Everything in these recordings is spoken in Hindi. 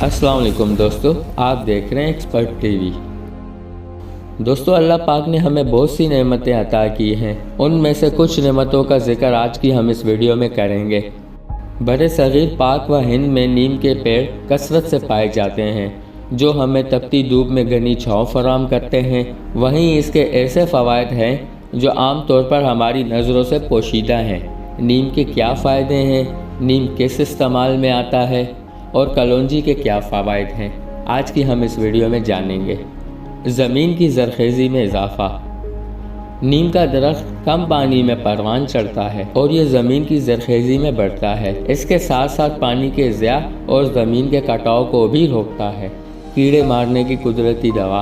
अस्सलाम वालेकुम दोस्तों, आप देख रहे हैं एक्सपर्ट टीवी। दोस्तों, अल्लाह पाक ने हमें बहुत सी नेमतें अता की हैं। उनमें से कुछ नेमतों का जिक्र आज की हम इस वीडियो में करेंगे। बड़े सगीर पाक व हिंद में नीम के पेड़ कसरत से पाए जाते हैं, जो हमें तपती धूप में घनी छाँव फराहम करते हैं। वहीं इसके ऐसे फ़वाइद हैं जो आम तौर पर हमारी नज़रों से पोशीदा हैं। नीम के क्या फ़ायदे हैं, नीम किस इस्तेमाल में आता है और कलौंजी के क्या फ़वाइद हैं, आज की हम इस वीडियो में जानेंगे। ज़मीन की ज़रख़ेज़ी में इजाफ़ा। नीम का दरख्त कम पानी में परवान चढ़ता है और ये ज़मीन की ज़रख़ेज़ी में बढ़ता है। इसके साथ साथ पानी के ज़िया और ज़मीन के कटाव को भी रोकता है। कीड़े मारने की कुदरती दवा।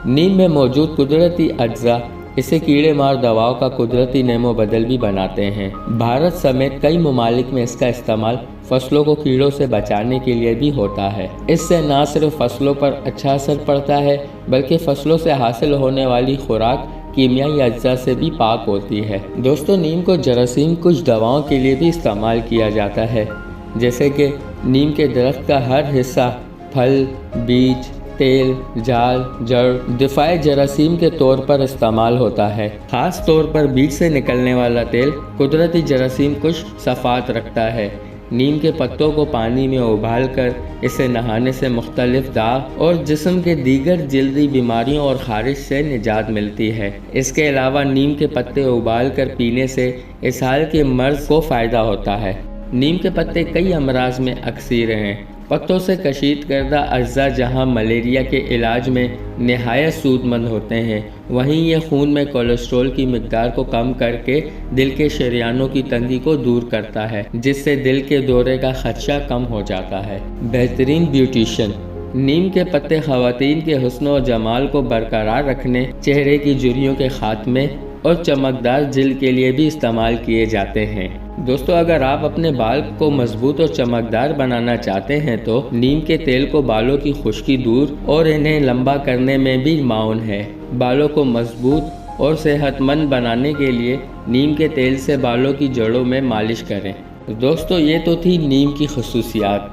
नीम में मौजूद कुदरती अज्जा इसे कीड़े मार दवाओं का कुदरती नेमो बदल भी बनाते हैं। भारत समेत कई ममालिक में इसका इस्तेमाल फसलों को कीड़ों से बचाने के लिए भी होता है। इससे न सिर्फ फसलों पर अच्छा असर पड़ता है, बल्कि फसलों से हासिल होने वाली खुराक कीमियाई अज्जा से भी पाक होती है। दोस्तों, नीम को जरासीम कुछ दवाओं के लिए भी इस्तेमाल किया जाता है, जैसे कि नीम के दरख्त का हर हिस्सा फल, बीज, तेल, जाल, जड़ दिफाए जरासीम के तौर पर इस्तेमाल होता है। ख़ास तौर पर बीज से निकलने वाला तेल कुदरती जरासीम कुछ सफ़ात रखता है। नीम के पत्तों को पानी में उबाल कर इसे नहाने से मुख्तलिफ दाग और जिस्म के दीगर जल्दी बीमारियों और ख़ारिश से निजात मिलती है। इसके अलावा नीम के पत्ते उबाल कर पीने से इसहाल के मर्ज़ को फ़ायदा होता है। नीम के पत्ते कई अमराज में अक्सीर हैं। पत्तों से कशीद करदा अज्जा जहाँ मलेरिया के इलाज में नहायत सूदमंद होते हैं, वहीं ये खून में कोलेस्ट्रॉल की मिकदार को कम करके दिल के शरियानों की तंगी को दूर करता है, जिससे दिल के दौरे का खदशा कम हो जाता है। बेहतरीन ब्यूटिशन। नीम के पत्ते ख़वातीन के हुस्न और जमाल को बरकरार रखने, चेहरे की झुर्रियों के खात्मे और चमकदार जिल्द के लिए भी इस्तेमाल किए जाते हैं। दोस्तों, अगर आप अपने बाल को मजबूत और चमकदार बनाना चाहते हैं तो नीम के तेल को बालों की खुश्की दूर और इन्हें लंबा करने में भी माउन है। बालों को मजबूत और सेहतमंद बनाने के लिए नीम के तेल से बालों की जड़ों में मालिश करें। दोस्तों, ये तो थी नीम की खसूसियात।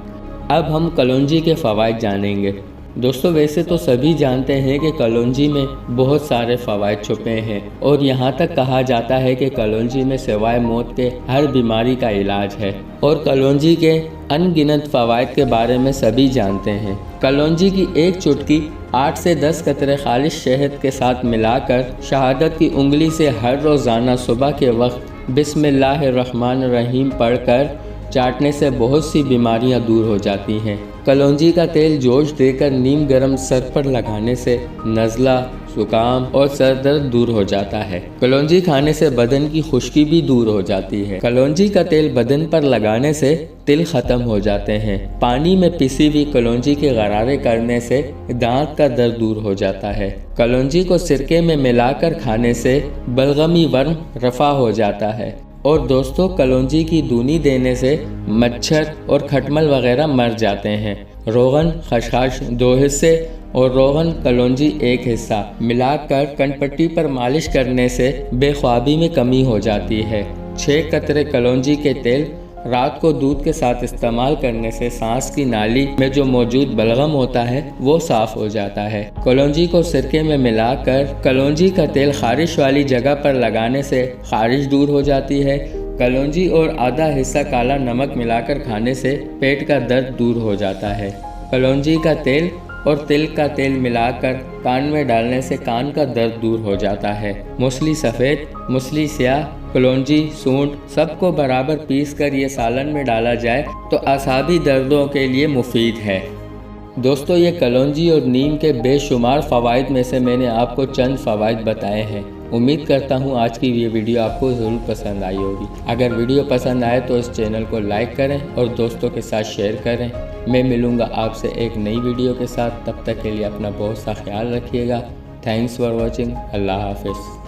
अब हम कलौंजी के फ़वाइद जानेंगे। दोस्तों, वैसे तो सभी जानते हैं कि कलौंजी में बहुत सारे फ़वाइद छुपे हैं और यहाँ तक कहा जाता है कि कलौंजी में सिवाय मौत के हर बीमारी का इलाज है और कलौंजी के अनगिनत फ़वाइद के बारे में सभी जानते हैं। कलौंजी की एक चुटकी 8 से 10 कतरे खालिश शहद के साथ मिलाकर शहादत की उंगली से हर रोज़ाना सुबह के वक्त बिस्मिल्लाहिर्रहमानिर्रहीम पढ़कर चाटने से बहुत सी बीमारियां दूर हो जाती हैं। कलौंजी का तेल जोश देकर नीम गरम सर पर लगाने से नज़ला, जुकाम और सर दर्द दूर हो जाता है। कलौंजी खाने से बदन की खुश्की भी दूर हो जाती है। कलौंजी का तेल बदन पर लगाने से तिल ख़त्म हो जाते हैं। पानी में पिसी हुई कलौंजी के गरारे करने से दांत का दर्द दूर हो जाता है। कलौंजी को सिरके में मिलाकर खाने से बलगमी वर्म रफ़ा हो जाता है। और दोस्तों, कलौंजी की दूनी देने से मच्छर और खटमल वगैरह मर जाते हैं। रोगन खसखस 2 हिस्से और रोगन कलौंजी 1 हिस्सा मिलाकर कनपट्टी पर मालिश करने से बेख्वाबी में कमी हो जाती है। 6 कतरे कलौंजी के तेल रात को दूध के साथ इस्तेमाल करने से सांस की नाली में जो मौजूद बलगम होता है वो साफ़ हो जाता है। कलौंजी को सिरके में मिलाकर कलौंजी का तेल खारिश वाली जगह पर लगाने से खारिश दूर हो जाती है। कलौंजी और आधा हिस्सा काला नमक मिलाकर खाने से पेट का दर्द दूर हो जाता है। कलौंजी का तेल और तिल का तेल मिलाकर कान में डालने से कान का दर्द दूर हो जाता है। मूसली सफ़ेद, मूसली स्याह, कलौंजी, सूंठ सबको बराबर पीस कर ये सालन में डाला जाए तो असाबी दर्दों के लिए मुफीद है। दोस्तों, ये कलौंजी और नीम के बेशुमार फ़वाइद में से मैंने आपको चंद फ़वाइद बताए हैं। उम्मीद करता हूँ आज की ये वीडियो आपको ज़रूर पसंद आई होगी। अगर वीडियो पसंद आए तो इस चैनल को लाइक करें और दोस्तों के साथ शेयर करें। मैं मिलूँगा आपसे एक नई वीडियो के साथ। तब तक के लिए अपना बहुत सा ख्याल रखिएगा। Thanks for watching. अल्लाह हाफ़िज़।